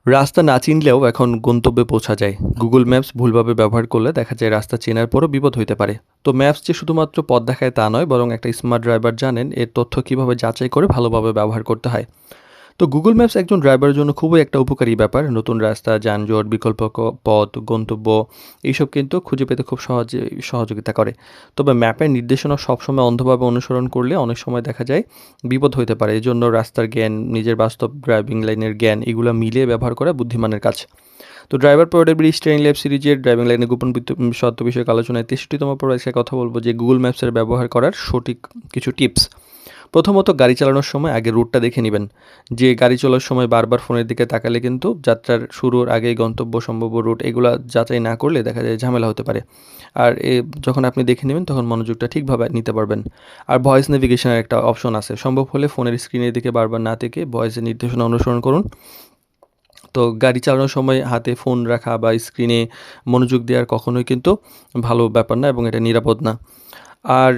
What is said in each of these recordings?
রাস্তা না চিনলেও এখন গন্তব্যে পৌঁছা যায়। গুগল ম্যাপস ভুলভাবে ব্যবহার করলে দেখা যায় রাস্তা চেনার পরও বিপদ হইতে পারে। তো ম্যাপস যে শুধুমাত্র পথ দেখায় তা নয়, বরং একটা স্মার্ট ড্রাইভার জানেন এর তথ্য কিভাবে যাচাই করে ভালোভাবে ব্যবহার করতে হয়। তো গুগল ম্যাপস একজন ড্রাইভারের জন্য খুবই একটা উপকারী ব্যাপার। নতুন রাস্তা, যানজট, বিকল্প পথ, গন্তব্য এইসব কিন্তু খুঁজে পেতে খুব সহজে সহযোগিতা করে। তবে ম্যাপের নির্দেশনা সবসময় অন্ধভাবে অনুসরণ করলে অনেক সময় দেখা যায় বিপদ হইতে পারে। এজন্য রাস্তার জ্ঞান, নিজের বাস্তব ড্রাইভিং লাইনের জ্ঞান এগুলো মিলিয়ে ব্যবহার করা বুদ্ধিমানের কাজ। তো ড্রাইভার পোর্টেবিলিটি স্টিয়ারিং ল্যাব সিরিজের ড্রাইভিং লাইনে গোপন সত্য বিষয়ক আলোচনায় 63তম পর্বে আজকে কথা বলবো যে গুগল ম্যাপসের ব্যবহার করার সঠিক কিছু টিপস। প্রথমত, গাড়ি চালানোর সময় আগে রুটটা দেখে নেবেন। যে গাড়ি চলার সময় বারবার ফোনের দিকে তাকালে কিন্তু যাত্রার শুরুর আগেই গন্তব্য, সম্ভাব্য রুট এগুলা যাচাই না করলে দেখা যায় ঝামেলা হতে পারে। আর যখন আপনি দেখে নেবেন তখন মনোযোগটা ঠিকভাবে নিতে পারবেন। আর ভয়েস নেভিগেশনের একটা অপশন আছে। সম্ভব হলে ফোনের স্ক্রিনের দিকে বারবার না থেকে ভয়েসের নির্দেশনা অনুসরণ করুন। তো গাড়ি চালানোর সময় হাতে ফোন রাখা বা স্ক্রিনে মনোযোগ দেওয়ার কখনোই কিন্তু ভালো ব্যাপার না এবং এটা নিরাপদ না। আর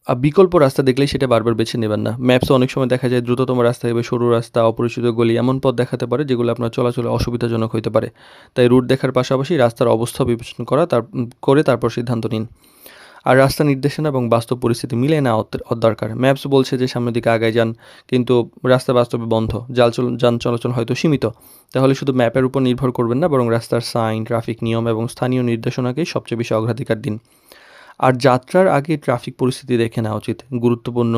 বিকল্প রাস্তা দেখলেই সেটা বারবার বেছে নেবেন না। ম্যাপসে অনেক সময় দেখা যায় দ্রুততম রাস্তা হিসেবে সরু রাস্তা, অপরিচিত গলি এমন পথ দেখাতে পারে যেগুলো আপনার চলাচলে অসুবিধাজনক হতে পারে। তাই রুট দেখার পাশাপাশি রাস্তার অবস্থা বিবেচনা করে তারপর সিদ্ধান্ত নিন। আর রাস্তা নির্দেশনা এবং বাস্তব পরিস্থিতি মিলিয়ে নেওয়া দরকার। ম্যাপস বলছে যে সামনের দিকে আগায় যান, কিন্তু রাস্তা বাস্তবে বন্ধ, যান চলাচল হয়তো সীমিত। তাহলে শুধু ম্যাপের উপর নির্ভর করবেন না, বরং রাস্তার সাইন, ট্রাফিক নিয়ম এবং স্থানীয় নির্দেশনাকেই সবচেয়ে বেশি অগ্রাধিকার দিন। আর যাত্রার আগে ট্রাফিক পরিস্থিতি দেখে নেওয়া উচিত। গুরুত্বপূর্ণ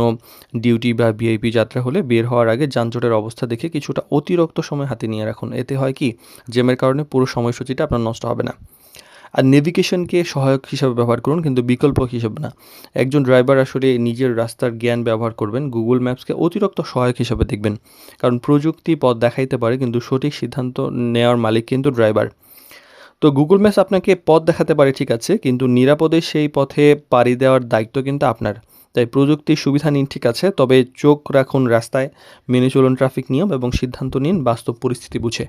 ডিউটি বা ভিআইপি যাত্রা হলে বের হওয়ার আগে যানজটের অবস্থা দেখে কিছুটা অতিরিক্ত সময় হাতে নিয়ে রাখুন। এতে হয় কি, জ্যামের কারণে পুরো সময়সূচিটা আপনার নষ্ট হবে না। আর নেভিগেশনকে সহায়ক হিসাবে ব্যবহার করুন, কিন্তু বিকল্প হিসেবে না। একজন ড্রাইভার আসলে নিজের রাস্তার জ্ঞান ব্যবহার করবেন, গুগল ম্যাপসকে অতিরিক্ত সহায়ক হিসাবে দেখবেন। কারণ প্রযুক্তি পথ দেখাইতে পারে, কিন্তু সঠিক সিদ্ধান্ত নেওয়ার মালিক কিন্তু ড্রাইভার। তো গুগল ম্যাপস আপনাকে পথ দেখাতে পারে ঠিক আছে, কিন্তু নিরাপদে সেই পথে পাড়ি দেওয়ার দায়িত্ব কিন্তু আপনার। তাই প্রযুক্তির সুবিধা নিন ঠিক আছে, তবে চোখ রাখুন রাস্তায়, মেনে চলুন ট্রাফিক নিয়ম এবং সিদ্ধান্ত নিন বাস্তব পরিস্থিতি বুঝে।